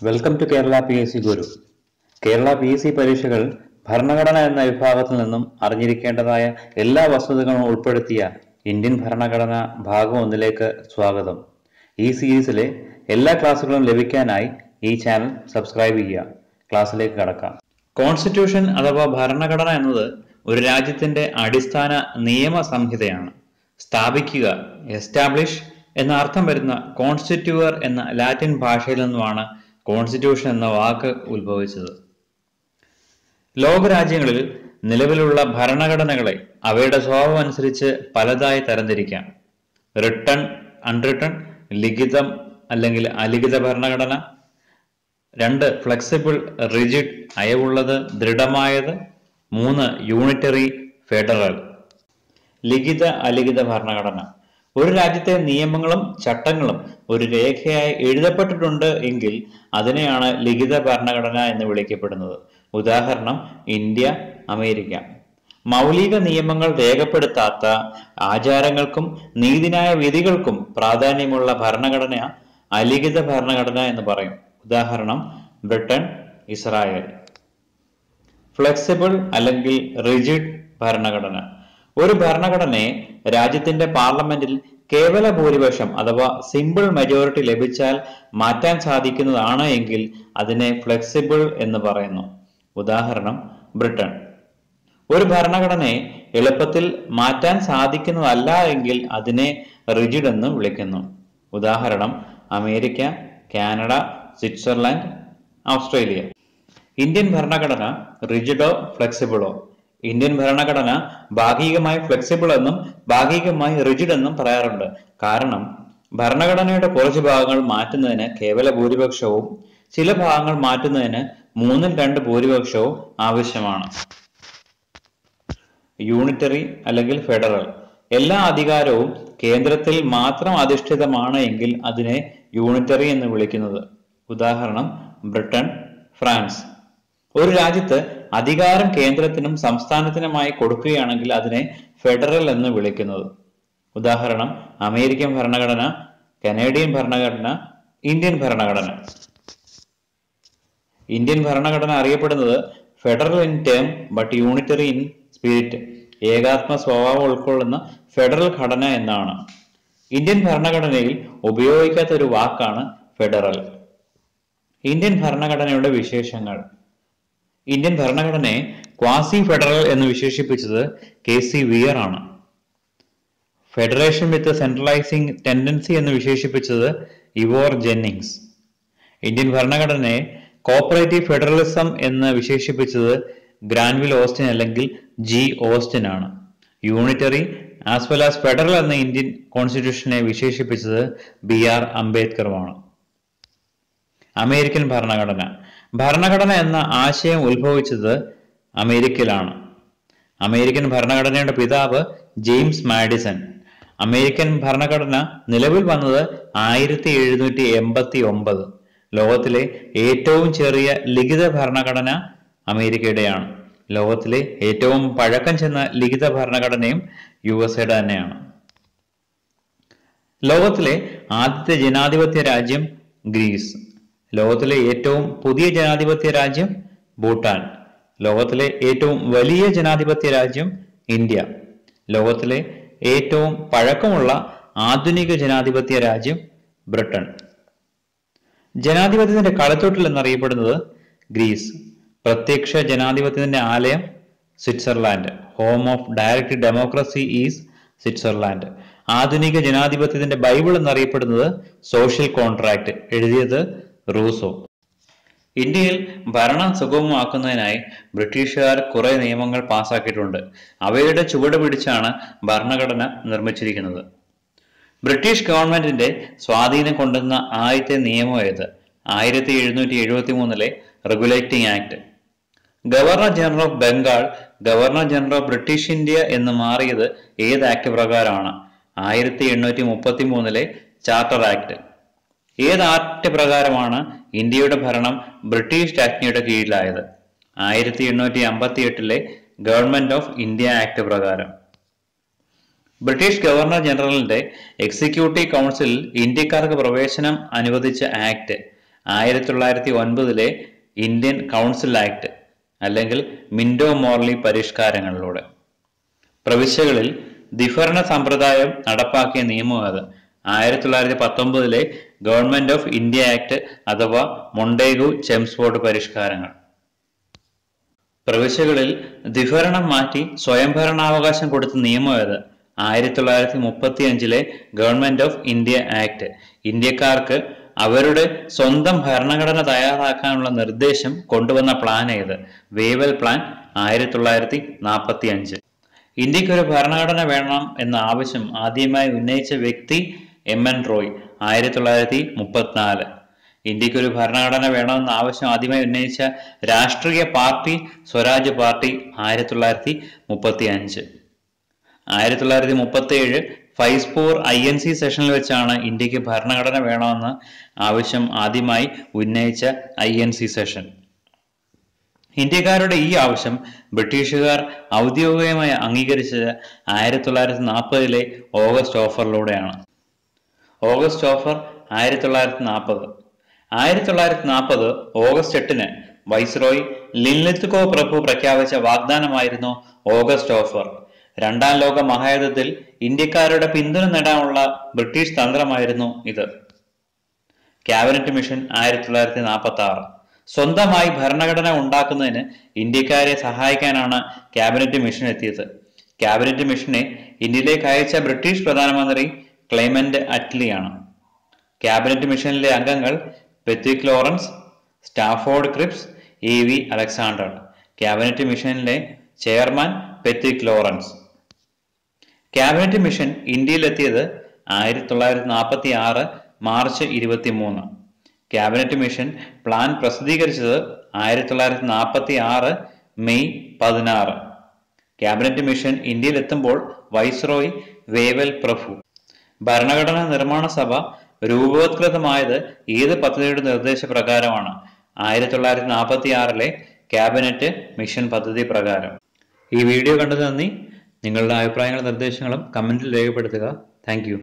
Welcome to Kerala PSC Guru. Kerala PSC പരീക്ഷകൾ ഭരണഘടന എന്ന വിഭാഗത്തിൽ നിന്നും അറിഞ്ഞിരിക്കേണ്ടതായ എല്ലാ വസ്തുതകളും ഉൾപ്പെടുത്തിയ ഇന്ത്യൻ ഭരണഘടന ഭാഗം 1 സ്വാഗതം. ഈ സീരീസിലെ എല്ലാ ക്ലാസ്സുകളും ലഭിക്കാനായി ഈ ചാനൽ സബ്സ്ക്രൈബ് ചെയ്യുക. ക്ലാസ്സിലേക്ക് കടക്കാം. കോൺസ്റ്റിറ്റ്യൂഷൻ അഥവാ ഭരണഘടന എന്നത് ഒരു രാജ്യത്തിന്റെ അടിസ്ഥാന നിയമ സംഹിതയാണ്. സ്ഥാപിക്കുക, എസ്റ്റാബ്ലിഷ് എന്ന അർത്ഥം വരുന്ന കോൺസ്റ്റിറ്റ്യൂവർ എന്ന ലാറ്റിൻ ഭാഷയിൽ നിന്നുമാണ് കോൺസ്റ്റിറ്റ്യൂഷൻ എന്ന വാക്ക് ഉത്ഭവിച്ചത്. ലോകരാജ്യങ്ങളിൽ നിലവിലുള്ള ഭരണഘടനകളെ അവയുടെ സ്വഭാവം അനുസരിച്ച് പലതായി തരംതിരിക്കാം. റിട്ടൺ, അൺറിട്ടൺ, ലിഖിതം അല്ലെങ്കിൽ അലിഖിത ഭരണഘടന. 2 ഫ്ലെക്സിബിൾ, റിജിഡ് അയവുള്ളത്, ദൃഢമായത്. 3 യൂണിറ്ററി, ഫെഡറൽ. ലിഖിത, അലിഖിത ഭരണഘടന. ഒരു രാജ്യത്തെ നിയമങ്ങളും ചട്ടങ്ങളും ഒരു രേഖയായി എഴുതപ്പെട്ടിട്ടുണ്ട് എങ്കിൽ അതിനെയാണ് ലിഖിത ഭരണഘടന എന്ന് വിളിക്കപ്പെടുന്നത്. ഉദാഹരണം ഇന്ത്യ, അമേരിക്ക. മൗലിക നിയമങ്ങൾ രേഖപ്പെടുത്താത്ത ആചാരങ്ങൾക്കും നീതിന്യായ വിധികൾക്കും പ്രാധാന്യമുള്ള ഭരണഘടന അലിഖിത ഭരണഘടന എന്ന് പറയും. ഉദാഹരണം ബ്രിട്ടൻ, ഇസ്രായേൽ. ഫ്ലെക്സിബിൾ അല്ലെങ്കിൽ റിജിഡ് ഭരണഘടന. ഒരു ഭരണഘടനയെ രാജ്യത്തിന്റെ പാർലമെന്റിൽ കേവല ഭൂരിപക്ഷം അഥവാ സിമ്പിൾ മെജോറിറ്റി ലഭിച്ചാൽ മാറ്റാൻ സാധിക്കുന്നതാണ് എങ്കിൽ അതിനെ ഫ്ലെക്സിബിൾ എന്ന് പറയുന്നു. ഉദാഹരണം ബ്രിട്ടൻ. ഒരു ഭരണഘടനയെ എളുപ്പത്തിൽ മാറ്റാൻ സാധിക്കുന്നതല്ല എങ്കിൽ അതിനെ റിജിഡ് എന്ന് വിളിക്കുന്നു. ഉദാഹരണം America, Canada, Switzerland, Australia. Indian ഭരണഘടന റിജിഡോ ഫ്ലെക്സിബിളോ? ഇന്ത്യൻ ഭരണഘടന ഭാഗികമായി ഫ്ലെക്സിബിൾ എന്നും ഭാഗികമായി റിജിഡ് എന്നും പറയാറുണ്ട്. കാരണം ഭരണഘടനയുടെ കുറച്ച് ഭാഗങ്ങൾ മാറ്റുന്നതിന് കേവല ഭൂരിപക്ഷവും ചില ഭാഗങ്ങൾ മാറ്റുന്നതിന് 3/2 ഭൂരിപക്ഷവും ആവശ്യമാണ്. യൂണിറ്ററി അല്ലെങ്കിൽ ഫെഡറൽ. എല്ലാ അധികാരവും കേന്ദ്രത്തിൽ മാത്രം അധിഷ്ഠിതമാണ് എങ്കിൽ അതിനെ യൂണിറ്ററി എന്ന് വിളിക്കുന്നത്. ഉദാഹരണം ബ്രിട്ടൻ, ഫ്രാൻസ്. ഒരു രാജ്യത്ത് അധികാരം കേന്ദ്രത്തിനും സംസ്ഥാനത്തിനുമായി കൊടുക്കുകയാണെങ്കിൽ അതിനെ ഫെഡറൽ എന്ന് വിളിക്കുന്നത്. ഉദാഹരണം അമേരിക്കൻ ഭരണഘടന, കനേഡിയൻ ഭരണഘടന, ഇന്ത്യൻ ഭരണഘടന. ഇന്ത്യൻ ഭരണഘടന അറിയപ്പെടുന്നത് federal in term but unitary in spirit. ഏകാത്മ സ്വഭാവം ഉൾക്കൊള്ളുന്ന ഫെഡറൽ ഘടന എന്നാണ്. ഇന്ത്യൻ ഭരണഘടനയിൽ ഉപയോഗിക്കാത്ത ഒരു വാക്കാണ് ഫെഡറൽ. ഇന്ത്യൻ ഭരണഘടനയുടെ വിശേഷങ്ങൾ. ഇന്ത്യൻ ഭരണഘടനയെ ക്വാസി ഫെഡറൽ എന്ന് വിശേഷിപ്പിച്ചത് KC വിയർ ആണ്. ഫെഡറേഷൻ വിത്ത് സെൻട്രലൈസിംഗ് ടെൻഡൻസി എന്ന് വിശേഷിപ്പിച്ചത് ഇവോർ ജെന്നിങ്സ്. ഇന്ത്യൻ ഭരണഘടനയെ കോപ്പറേറ്റീവ് ഫെഡറലിസം എന്ന് വിശേഷിപ്പിച്ചത് ഗ്രാൻവിൽ ഓസ്റ്റിൻ അല്ലെങ്കിൽ G. ഓസ്റ്റിൻ ആണ്. Unitary as well as federal എന്ന ഇന്ത്യൻ കോൺസ്റ്റിറ്റ്യൂഷനെ വിശേഷിപ്പിച്ചത് BR അംബേദ്കറുമാണ്. അമേരിക്കൻ ഭരണഘടന. ഭരണഘടന എന്ന ആശയം ഉത്ഭവിച്ചത് അമേരിക്കയിലാണ്. അമേരിക്കൻ ഭരണഘടനയുടെ പിതാവ് ജെയിംസ് മാഡിസൺ. അമേരിക്കൻ ഭരണഘടന നിലവിൽ വന്നത് 1789. ലോകത്തിലെ ഏറ്റവും ചെറിയ ലിഖിത ഭരണഘടന അമേരിക്കയുടെയാണ്. ലോകത്തിലെ ഏറ്റവും പഴക്കം ചെന്ന ലിഖിത ഭരണഘടനയും USA തന്നെയാണ്. ലോകത്തിലെ ആദ്യത്തെ ജനാധിപത്യ രാജ്യം ഗ്രീസ്. ലോകത്തിലെ ഏറ്റവും പുതിയ ജനാധിപത്യ രാജ്യം ഭൂട്ടാൻ. ലോകത്തിലെ ഏറ്റവും വലിയ ജനാധിപത്യ രാജ്യം ഇന്ത്യ. ലോകത്തിലെ ഏറ്റവും പഴക്കമുള്ള ആധുനിക ജനാധിപത്യ രാജ്യം ബ്രിട്ടൻ. ജനാധിപത്യത്തിന്റെ കളിത്തൊട്ടിൽ എന്നറിയപ്പെടുന്നത് ഗ്രീസ്. പ്രത്യക്ഷ ജനാധിപത്യത്തിന്റെ ആലയം Switzerland. Home of direct democracy is Switzerland. ആധുനിക ജനാധിപത്യത്തിന്റെ ബൈബിൾ എന്നറിയപ്പെടുന്നത് സോഷ്യൽ കോൺട്രാക്ട്. എഴുതിയത് റൂസോ. ഇന്ത്യയിൽ ഭരണം സുഗമമാക്കുന്നതിനായി ബ്രിട്ടീഷുകാർ കുറെ നിയമങ്ങൾ പാസാക്കിയിട്ടുണ്ട്. അവയുടെ ചുവട് പിടിച്ചാണ് ഭരണഘടന നിർമ്മിച്ചിരിക്കുന്നത്. ബ്രിട്ടീഷ് ഗവൺമെന്റിന്റെ സ്വാധീനം കൊണ്ടുവന്ന ആദ്യത്തെ നിയമം ഏത്? 1773 regulating act. Governor general of Bengal governor general of British India എന്ന് മാറിയത് ഏത് ആക്ട് പ്രകാരമാണ്? 1833 ചാർട്ടർ ആക്ട്. ഏത് ആക്ട് പ്രകാരമാണ് ഇന്ത്യയുടെ ഭരണം ബ്രിട്ടീഷ് രാജ്ഞിയുടെ കീഴിലായത്? 1858 ഗവൺമെന്റ് ഓഫ് ഇന്ത്യ ആക്ട് പ്രകാരം. ബ്രിട്ടീഷ് ഗവർണർ ജനറലിന്റെ എക്സിക്യൂട്ടീവ് കൗൺസിൽ ഇന്ത്യക്കാർക്ക് പ്രവേശനം അനുവദിച്ച ആക്ട് 1909 ഇന്ത്യൻ കൗൺസിൽ ആക്ട് അല്ലെങ്കിൽ മിന്റോ മോർലി പരിഷ്കാരങ്ങളിലൂടെ. പ്രവിശ്യകളിൽ ദ്വിഭരണ സമ്പ്രദായം നടപ്പാക്കിയ നിയമം അത് 1919 ഗവൺമെന്റ് ഓഫ് ഇന്ത്യ ആക്ട് അഥവാ മൊണ്ടേഗു ചെംസ്ഫോർഡ് പരിഷ്കാരങ്ങൾ. പ്രവിശ്യകളിൽ ദ്വിഭരണം മാറ്റി സ്വയംഭരണാവകാശം കൊടുത്ത നിയമം ഏത്? 1935 ഗവൺമെന്റ് ഓഫ് ഇന്ത്യ ആക്ട്. ഇന്ത്യക്കാർക്ക് അവരുടെ സ്വന്തം ഭരണഘടന തയ്യാറാക്കാനുള്ള നിർദ്ദേശം കൊണ്ടുവന്ന പ്ലാൻ ഏത്? Wavell plan 1945. ഇന്ത്യക്ക് ഒരു ഭരണഘടന വേണം എന്ന ആവശ്യം ആദ്യമായി ഉന്നയിച്ച വ്യക്തി MN റോയ് 1934. ഇന്ത്യക്ക് ഒരു ഭരണഘടന വേണമെന്ന ആവശ്യം ആദ്യമായി ഉന്നയിച്ച രാഷ്ട്രീയ party Swaraj party 1935. 1937 Faizpur INC സെഷനിൽ വെച്ചാണ് ഇന്ത്യക്ക് ഭരണഘടന വേണമെന്ന് ആവശ്യം ആദ്യമായി ഉന്നയിച്ച INC സെഷൻ. ഇന്ത്യക്കാരുടെ ഈ ആവശ്യം ബ്രിട്ടീഷുകാർ ഔദ്യോഗികമായി അംഗീകരിച്ചത് 1940 ഓഗസ്റ്റ് ഓഫറിലൂടെയാണ്. August offer 1940. 1940 August 8 viceroy Linlithgow പ്രഭു പ്രഖ്യാപിച്ച വാഗ്ദാനമായിരുന്നു ഓഗസ്റ്റ് ഓഫർ. രണ്ടാം ലോക മഹായുദ്ധത്തിൽ ഇന്ത്യക്കാരുടെ പിന്തുണ നേടാനുള്ള ബ്രിട്ടീഷ് തന്ത്രമായിരുന്നു ഇത്. Cabinet mission 1946. സ്വന്തമായി ഭരണഘടന ഉണ്ടാക്കുന്നതിന് ഇന്ത്യക്കാരെ സഹായിക്കാനാണ് ക്യാബിനറ്റ് മിഷൻ എത്തിയത്. ക്യാബിനറ്റ് മിഷനെ ഇന്ത്യയിലേക്ക് അയച്ച ബ്രിട്ടീഷ് പ്രധാനമന്ത്രി ക്ലെമന്റ് അറ്റ്ലിയാണ്. ക്യാബിനറ്റ് മിഷനിലെ അംഗങ്ങൾ Pethick Lawrence, Stafford Cripps, AV Alexander. Cabinet മിഷനിലെ chairman Pethick Lawrence. Cabinet mission ഇന്ത്യയിലെത്തിയത് 1946 മാർച്ച് 23. ക്യാബിനറ്റ് മിഷൻ പ്ലാൻ പ്രസിദ്ധീകരിച്ചത് 1946 മെയ് 16. ക്യാബിനറ്റ് മിഷൻ ഇന്ത്യയിലെത്തുമ്പോൾ വൈസ്രോയ് വേവൽ പ്രഭു. ഭരണഘടനാ നിർമ്മാണ സഭ രൂപവത്കൃതമായത് ഏത് പദ്ധതിയുടെ നിർദ്ദേശപ്രകാരമാണ്? 1946 ക്യാബിനറ്റ് മിഷൻ പദ്ധതി പ്രകാരം. ഈ വീഡിയോ കണ്ടത് നന്ദി. നിങ്ങളുടെ അഭിപ്രായങ്ങളും നിർദ്ദേശങ്ങളും കമന്റിൽ രേഖപ്പെടുത്തുക. Thank you.